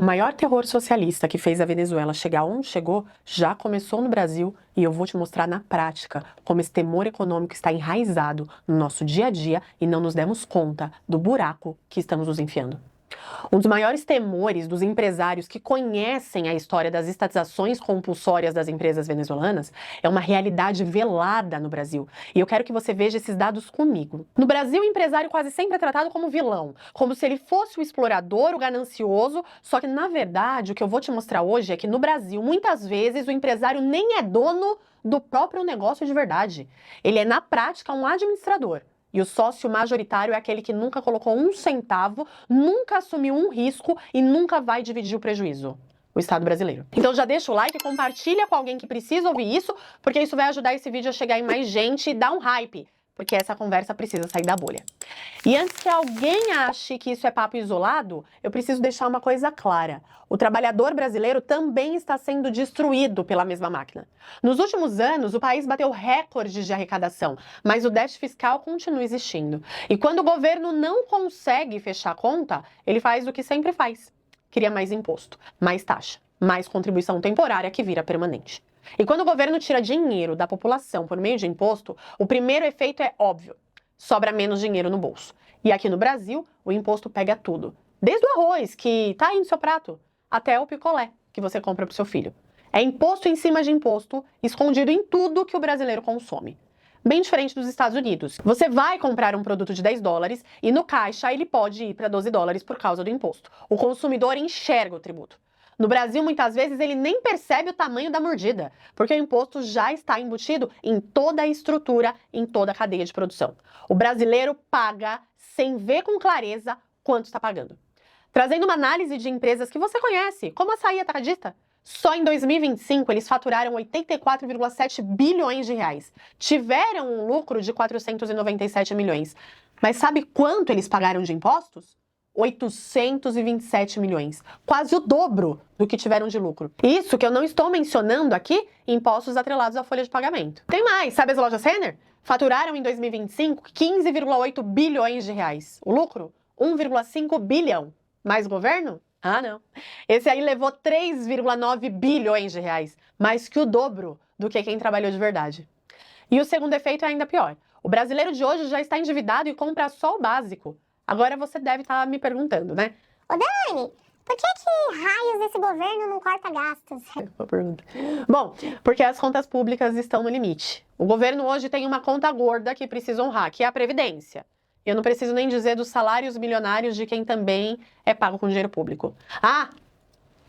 O maior terror socialista que fez a Venezuela chegar onde chegou já começou no Brasil e eu vou te mostrar na prática como esse temor econômico está enraizado no nosso dia a dia e não nos demos conta do buraco que estamos nos enfiando. Um dos maiores temores dos empresários que conhecem a história das estatizações compulsórias das empresas venezuelanas é uma realidade velada no Brasil. E eu quero que você veja esses dados comigo. No Brasil, o empresário quase sempre é tratado como vilão, como se ele fosse o explorador, o ganancioso, só que na verdade o que eu vou te mostrar hoje é que no Brasil, muitas vezes, o empresário nem é dono do próprio negócio de verdade. Ele é, na prática, um administrador. E o sócio majoritário é aquele que nunca colocou um centavo, nunca assumiu um risco e nunca vai dividir o prejuízo. O Estado brasileiro. Então já deixa o like e compartilha com alguém que precisa ouvir isso, porque isso vai ajudar esse vídeo a chegar em mais gente e dar um hype, porque essa conversa precisa sair da bolha. E antes que alguém ache que isso é papo isolado, eu preciso deixar uma coisa clara. O trabalhador brasileiro também está sendo destruído pela mesma máquina. Nos últimos anos, o país bateu recordes de arrecadação, mas o déficit fiscal continua existindo. E quando o governo não consegue fechar a conta, ele faz o que sempre faz. Cria mais imposto, mais taxa, mais contribuição temporária que vira permanente. E quando o governo tira dinheiro da população por meio de imposto, o primeiro efeito é óbvio: sobra menos dinheiro no bolso. E aqui no Brasil, o imposto pega tudo. Desde o arroz, que tá aí no seu prato, até o picolé, que você compra pro seu filho. É imposto em cima de imposto, escondido em tudo que o brasileiro consome. Bem diferente dos Estados Unidos. Você vai comprar um produto de 10 dólares e no caixa ele pode ir para 12 dólares por causa do imposto. O consumidor enxerga o tributo. No Brasil, muitas vezes, ele nem percebe o tamanho da mordida, porque o imposto já está embutido em toda a estrutura, em toda a cadeia de produção. O brasileiro paga sem ver com clareza quanto está pagando. Trazendo uma análise de empresas que você conhece, como a Açaí Atacadista. Só em 2025, eles faturaram 84,7 bilhões de reais. Tiveram um lucro de 497 milhões. Mas sabe quanto eles pagaram de impostos? 827 milhões, quase o dobro do que tiveram de lucro. Isso que eu não estou mencionando aqui, impostos atrelados à folha de pagamento. Tem mais, sabe as lojas Renner? Faturaram em 2025 15,8 bilhões de reais. O lucro? 1,5 bilhão. Mais governo? Ah, não. Esse aí levou 3,9 bilhões de reais, mais que o dobro do que quem trabalhou de verdade. E o segundo efeito é ainda pior. O brasileiro de hoje já está endividado e compra só o básico. Agora você deve estar me perguntando, né? Ô Dani, por que raios esse governo não corta gastos? Boa pergunta. Bom, porque as contas públicas estão no limite. O governo hoje tem uma conta gorda que precisa honrar, que é a Previdência. Eu não preciso nem dizer dos salários milionários de quem também é pago com dinheiro público. Ah,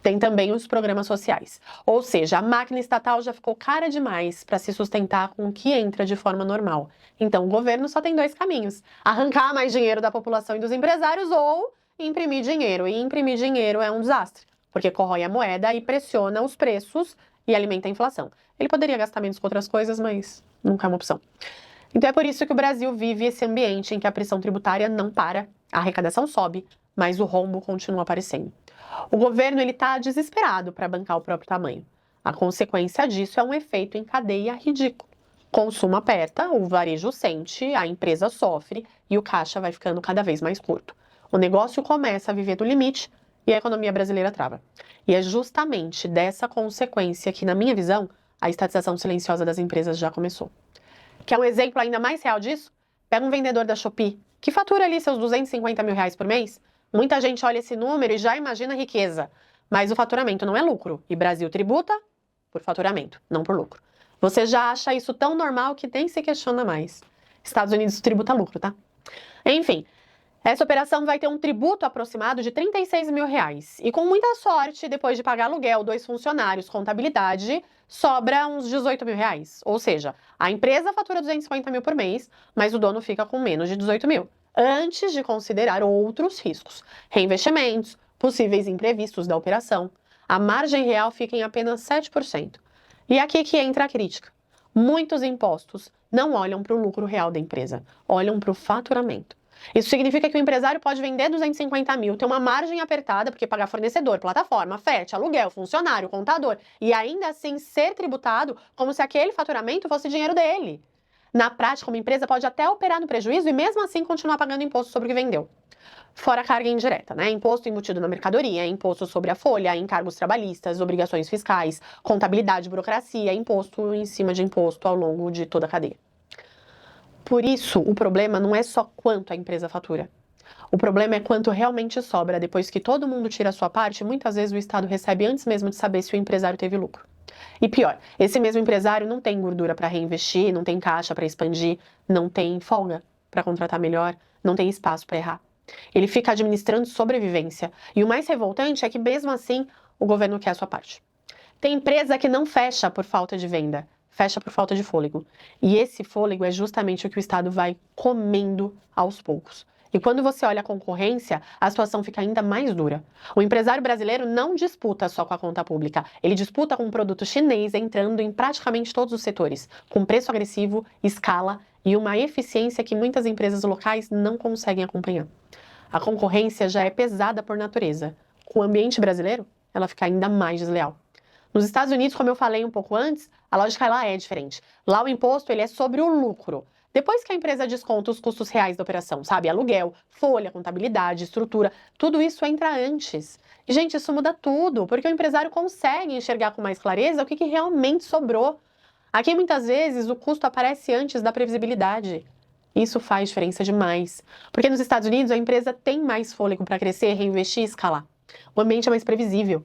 tem também os programas sociais. Ou seja, a máquina estatal já ficou cara demais para se sustentar com o que entra de forma normal. Então, o governo só tem dois caminhos: arrancar mais dinheiro da população e dos empresários ou imprimir dinheiro. E imprimir dinheiro é um desastre, porque corrói a moeda e pressiona os preços e alimenta a inflação. Ele poderia gastar menos com outras coisas, mas nunca é uma opção. Então é por isso que o Brasil vive esse ambiente em que a pressão tributária não para, a arrecadação sobe, mas o rombo continua aparecendo. O governo está desesperado para bancar o próprio tamanho. A consequência disso é um efeito em cadeia ridículo. Consumo aperta, o varejo sente, a empresa sofre e o caixa vai ficando cada vez mais curto. O negócio começa a viver do limite e a economia brasileira trava. E é justamente dessa consequência que, na minha visão, a estatização silenciosa das empresas já começou. Quer um exemplo ainda mais real disso? Pega um vendedor da Shopee, que fatura ali seus 250 mil reais por mês. Muita gente olha esse número e já imagina riqueza. Mas o faturamento não é lucro. E Brasil tributa por faturamento, não por lucro. Você já acha isso tão normal que nem se questiona mais. Estados Unidos tributa lucro, tá? Enfim, essa operação vai ter um tributo aproximado de 36 mil reais. E com muita sorte, depois de pagar aluguel, 2 funcionários, contabilidade, sobra uns 18 mil reais. Ou seja, a empresa fatura 250 mil por mês, mas o dono fica com menos de 18 mil. Antes de considerar outros riscos, reinvestimentos, possíveis imprevistos da operação. A margem real fica em apenas 7%. E aqui que entra a crítica. Muitos impostos não olham para o lucro real da empresa, olham para o faturamento. Isso significa que o empresário pode vender 250 mil, ter uma margem apertada, porque pagar fornecedor, plataforma, frete, aluguel, funcionário, contador, e ainda assim ser tributado como se aquele faturamento fosse dinheiro dele. Na prática, uma empresa pode até operar no prejuízo e mesmo assim continuar pagando imposto sobre o que vendeu. Fora a carga indireta, né? Imposto embutido na mercadoria, imposto sobre a folha, encargos trabalhistas, obrigações fiscais, contabilidade, burocracia, imposto em cima de imposto ao longo de toda a cadeia. Por isso, o problema não é só quanto a empresa fatura. O problema é quanto realmente sobra. Depois que todo mundo tira a sua parte, muitas vezes o Estado recebe antes mesmo de saber se o empresário teve lucro. E pior, esse mesmo empresário não tem gordura para reinvestir, não tem caixa para expandir, não tem folga para contratar melhor, não tem espaço para errar. Ele fica administrando sobrevivência. E o mais revoltante é que, mesmo assim, o governo quer a sua parte. Tem empresa que não fecha por falta de venda, fecha por falta de fôlego. E esse fôlego é justamente o que o Estado vai comendo aos poucos. E quando você olha a concorrência, a situação fica ainda mais dura. O empresário brasileiro não disputa só com a conta pública, ele disputa com um produto chinês entrando em praticamente todos os setores, com preço agressivo, escala e uma eficiência que muitas empresas locais não conseguem acompanhar. A concorrência já é pesada por natureza. Com o ambiente brasileiro, ela fica ainda mais desleal. Nos Estados Unidos, como eu falei um pouco antes, a lógica lá é diferente. Lá o imposto ele é sobre o lucro. Depois que a empresa desconta os custos reais da operação, sabe? Aluguel, folha, contabilidade, estrutura, tudo isso entra antes. E, gente, isso muda tudo, porque o empresário consegue enxergar com mais clareza o que realmente sobrou. Aqui, muitas vezes, o custo aparece antes da previsibilidade. Isso faz diferença demais. Porque nos Estados Unidos, a empresa tem mais fôlego para crescer, reinvestir e escalar. O ambiente é mais previsível.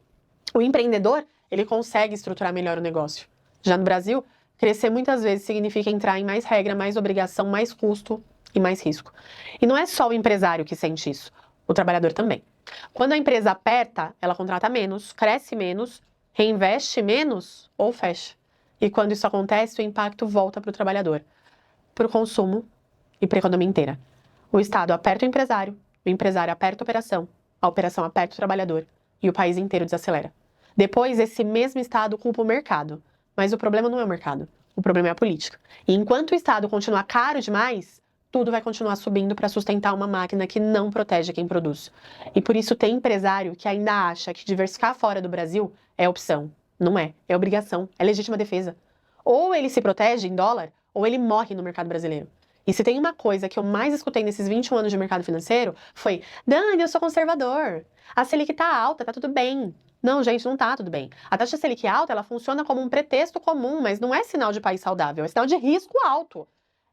O empreendedor, ele consegue estruturar melhor o negócio. Já no Brasil, crescer muitas vezes significa entrar em mais regra, mais obrigação, mais custo e mais risco. E não é só o empresário que sente isso, o trabalhador também. Quando a empresa aperta, ela contrata menos, cresce menos, reinveste menos ou fecha. E quando isso acontece, o impacto volta para o trabalhador, para o consumo e para a economia inteira. O Estado aperta o empresário aperta a operação aperta o trabalhador e o país inteiro desacelera. Depois, esse mesmo Estado culpa o mercado. Mas o problema não é o mercado, o problema é a política. E enquanto o Estado continuar caro demais, tudo vai continuar subindo para sustentar uma máquina que não protege quem produz. E por isso tem empresário que ainda acha que diversificar fora do Brasil é opção. Não é, é obrigação, é legítima defesa. Ou ele se protege em dólar, ou ele morre no mercado brasileiro. E se tem uma coisa que eu mais escutei nesses 21 anos de mercado financeiro, foi: Dani, eu sou conservador. A Selic tá alta, tá tudo bem. Não, gente, não tá tudo bem. A taxa Selic alta, ela funciona como um pretexto comum, mas não é sinal de país saudável, é sinal de risco alto.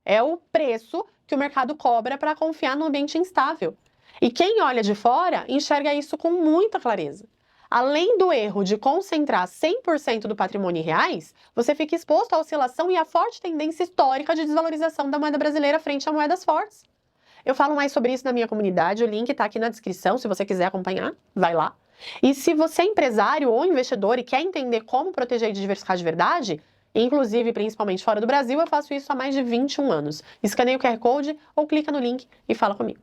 É o preço que o mercado cobra para confiar num ambiente instável. E quem olha de fora enxerga isso com muita clareza. Além do erro de concentrar 100% do patrimônio em reais, você fica exposto à oscilação e à forte tendência histórica de desvalorização da moeda brasileira frente a moedas fortes. Eu falo mais sobre isso na minha comunidade, o link está aqui na descrição, se você quiser acompanhar, vai lá. E se você é empresário ou investidor e quer entender como proteger e diversificar de verdade, inclusive principalmente fora do Brasil, eu faço isso há mais de 21 anos. Escaneia o QR Code ou clica no link e fala comigo.